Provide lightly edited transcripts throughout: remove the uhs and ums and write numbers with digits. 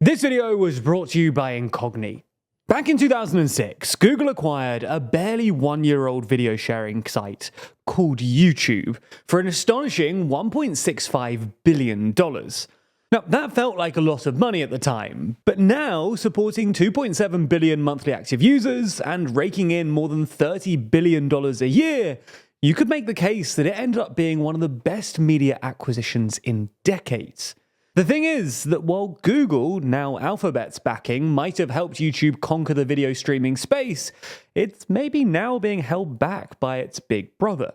This video was brought to you by Incogni. Back in 2006, Google acquired a barely one-year-old video sharing site called YouTube for an astonishing $1.65 billion. Now, that felt like a lot of money at the time, but now, supporting 2.7 billion monthly active users and raking in more than $30 billion a year, you could make the case that it ended up being one of the best media acquisitions in decades. The thing is that while Google, now Alphabet's backing, might have helped YouTube conquer the video streaming space, it's maybe now being held back by its big brother.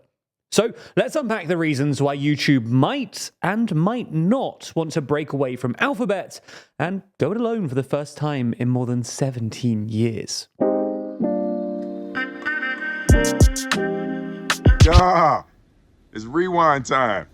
So let's unpack the reasons why YouTube might and might not want to break away from Alphabet and go it alone for the first time in more than 17 years. Yeah, it's rewind time.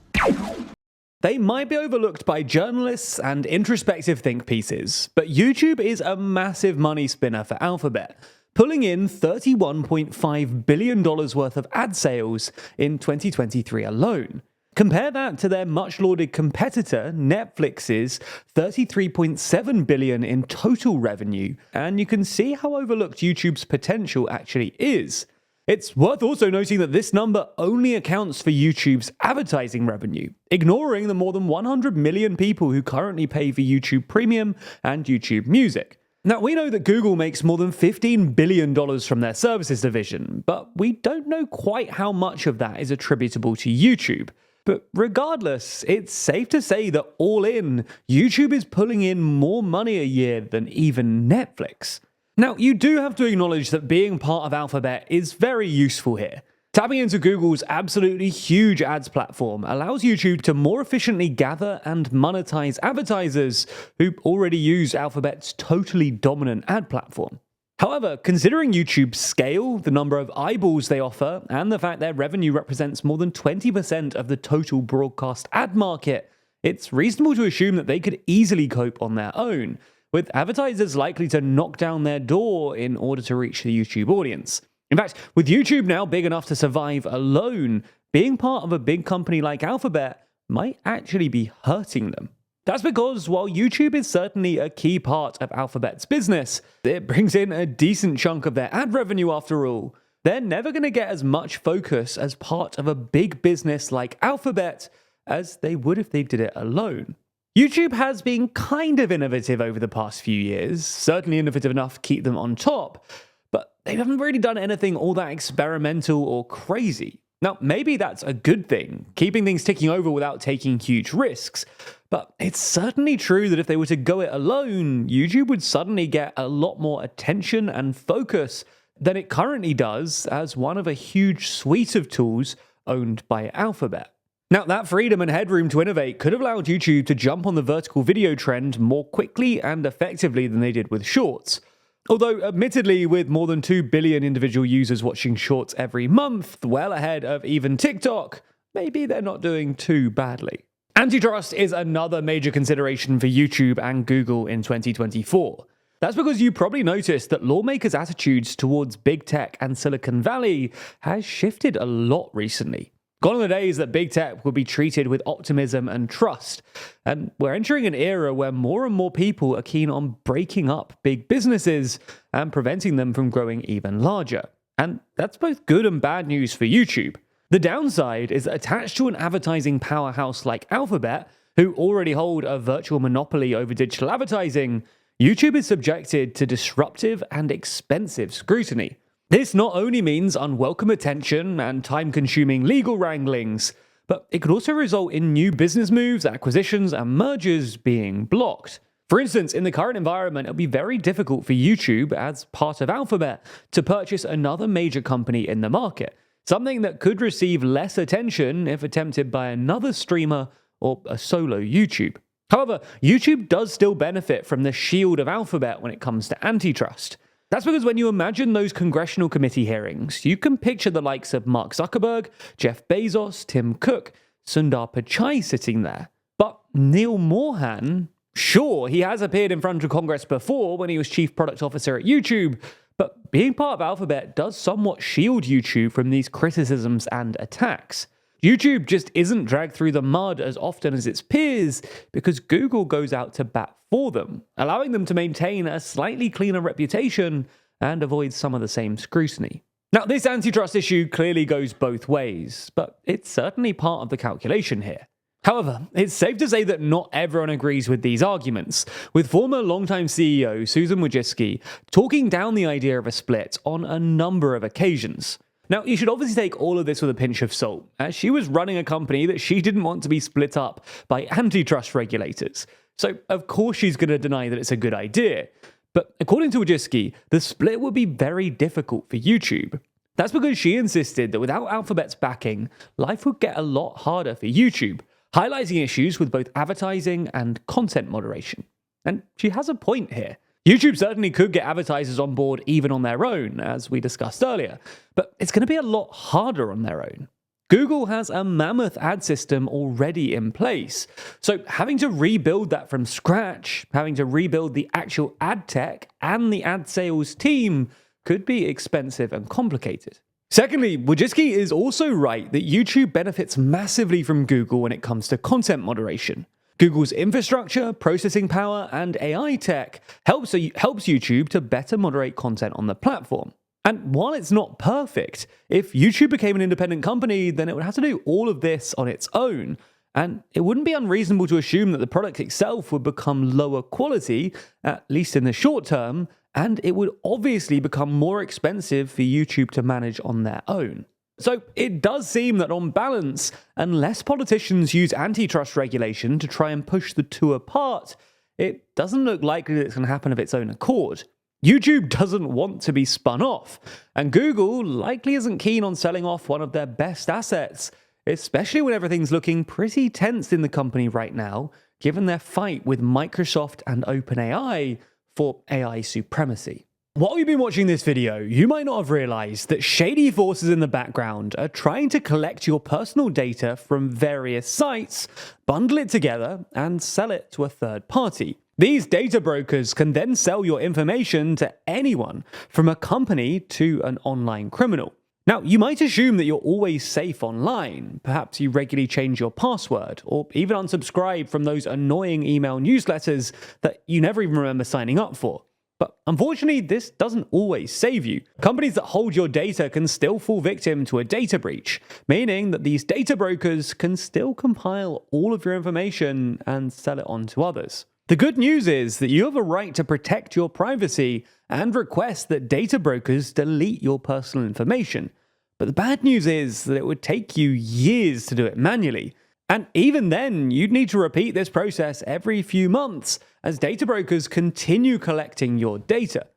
They might be overlooked by journalists and introspective think pieces, but YouTube is a massive money spinner for Alphabet, pulling in $31.5 billion worth of ad sales in 2023 alone. Compare that to their much-lauded competitor, Netflix's $33.7 billion in total revenue, and you can see how overlooked YouTube's potential actually is. It's worth also noting that this number only accounts for YouTube's advertising revenue, ignoring the more than 100 million people who currently pay for YouTube Premium and YouTube Music. Now, we know that Google makes more than $15 billion from their services division, but we don't know quite how much of that is attributable to YouTube. But regardless, it's safe to say that all in, YouTube is pulling in more money a year than even Netflix. Now, you do have to acknowledge that being part of Alphabet is very useful here. Tapping into Google's absolutely huge ads platform allows YouTube to more efficiently gather and monetize advertisers who already use Alphabet's totally dominant ad platform. However, considering YouTube's scale, the number of eyeballs they offer, and the fact their revenue represents more than 20% of the total broadcast ad market, it's reasonable to assume that they could easily cope on their own, with advertisers likely to knock down their door in order to reach the YouTube audience. In fact, with YouTube now big enough to survive alone, being part of a big company like Alphabet might actually be hurting them. That's because while YouTube is certainly a key part of Alphabet's business, it brings in a decent chunk of their ad revenue after all. They're never going to get as much focus as part of a big business like Alphabet as they would if they did it alone. YouTube has been kind of innovative over the past few years, certainly innovative enough to keep them on top, but they haven't really done anything all that experimental or crazy. Now, maybe that's a good thing, keeping things ticking over without taking huge risks, but it's certainly true that if they were to go it alone, YouTube would suddenly get a lot more attention and focus than it currently does as one of a huge suite of tools owned by Alphabet. Now, that freedom and headroom to innovate could have allowed YouTube to jump on the vertical video trend more quickly and effectively than they did with Shorts. Although, admittedly, with more than 2 billion individual users watching Shorts every month, well ahead of even TikTok, maybe they're not doing too badly. Antitrust is another major consideration for YouTube and Google in 2024. That's because you probably noticed that lawmakers' attitudes towards big tech and Silicon Valley has shifted a lot recently. Gone are the days that big tech will be treated with optimism and trust, and we're entering an era where more and more people are keen on breaking up big businesses and preventing them from growing even larger. And that's both good and bad news for YouTube. The downside is that attached to an advertising powerhouse like Alphabet, who already hold a virtual monopoly over digital advertising, YouTube is subjected to disruptive and expensive scrutiny. This not only means unwelcome attention and time-consuming legal wranglings, but it could also result in new business moves, acquisitions, and mergers being blocked. For instance, in the current environment, it'll be very difficult for YouTube, as part of Alphabet, to purchase another major company in the market, something that could receive less attention if attempted by another streamer or a solo YouTube. However, YouTube does still benefit from the shield of Alphabet when it comes to antitrust. That's because when you imagine those congressional committee hearings, you can picture the likes of Mark Zuckerberg, Jeff Bezos, Tim Cook, Sundar Pichai sitting there. But Neil Mohan, sure, he has appeared in front of Congress before when he was chief product officer at YouTube, but being part of Alphabet does somewhat shield YouTube from these criticisms and attacks. YouTube just isn't dragged through the mud as often as its peers because Google goes out to bat for them, allowing them to maintain a slightly cleaner reputation and avoid some of the same scrutiny. Now, this antitrust issue clearly goes both ways, but it's certainly part of the calculation here. However, it's safe to say that not everyone agrees with these arguments, with former longtime CEO Susan Wojcicki talking down the idea of a split on a number of occasions. Now, you should obviously take all of this with a pinch of salt, as she was running a company that she didn't want to be split up by antitrust regulators. So, of course, she's going to deny that it's a good idea. But according to Wojcicki, the split would be very difficult for YouTube. That's because she insisted that without Alphabet's backing, life would get a lot harder for YouTube, highlighting issues with both advertising and content moderation. And she has a point here. YouTube certainly could get advertisers on board even on their own, as we discussed earlier, but it's going to be a lot harder on their own. Google has a mammoth ad system already in place, so having to rebuild that from scratch, having to rebuild the actual ad tech and the ad sales team could be expensive and complicated. Secondly, Wojcicki is also right that YouTube benefits massively from Google when it comes to content moderation. Google's infrastructure, processing power, and AI tech helps YouTube to better moderate content on the platform. And while it's not perfect, if YouTube became an independent company, then it would have to do all of this on its own. And it wouldn't be unreasonable to assume that the product itself would become lower quality, at least in the short term, and it would obviously become more expensive for YouTube to manage on their own. So it does seem that on balance, unless politicians use antitrust regulation to try and push the two apart, it doesn't look likely that it's going to happen of its own accord. YouTube doesn't want to be spun off, and Google likely isn't keen on selling off one of their best assets, especially when everything's looking pretty tense in the company right now, given their fight with Microsoft and OpenAI for AI supremacy. While you've been watching this video, you might not have realized that shady forces in the background are trying to collect your personal data from various sites, bundle it together, and sell it to a third party. These data brokers can then sell your information to anyone, from a company to an online criminal. Now, you might assume that you're always safe online. Perhaps you regularly change your password, or even unsubscribe from those annoying email newsletters that you never even remember signing up for. But unfortunately, this doesn't always save you. Companies that hold your data can still fall victim to a data breach, meaning that these data brokers can still compile all of your information and sell it on to others. The good news is that you have a right to protect your privacy and request that data brokers delete your personal information. But the bad news is that it would take you years to do it manually. And even then, you'd need to repeat this process every few months as data brokers continue collecting your data.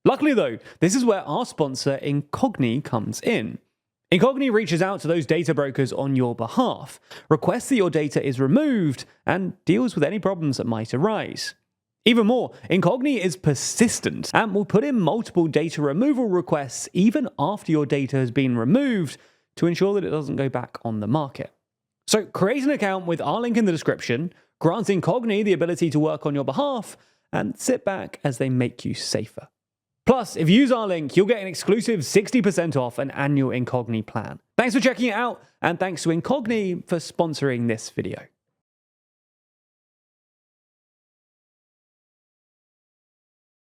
Luckily though, this is where our sponsor Incogni comes in. Incogni reaches out to those data brokers on your behalf, requests that your data is removed, and deals with any problems that might arise. Even more, Incogni is persistent and will put in multiple data removal requests even after your data has been removed to ensure that it doesn't go back on the market. So create an account with our link in the description, grant Incogni the ability to work on your behalf, and sit back as they make you safer. Plus, if you use our link, you'll get an exclusive 60% off an annual Incogni plan. Thanks for checking it out, and thanks to Incogni for sponsoring this video.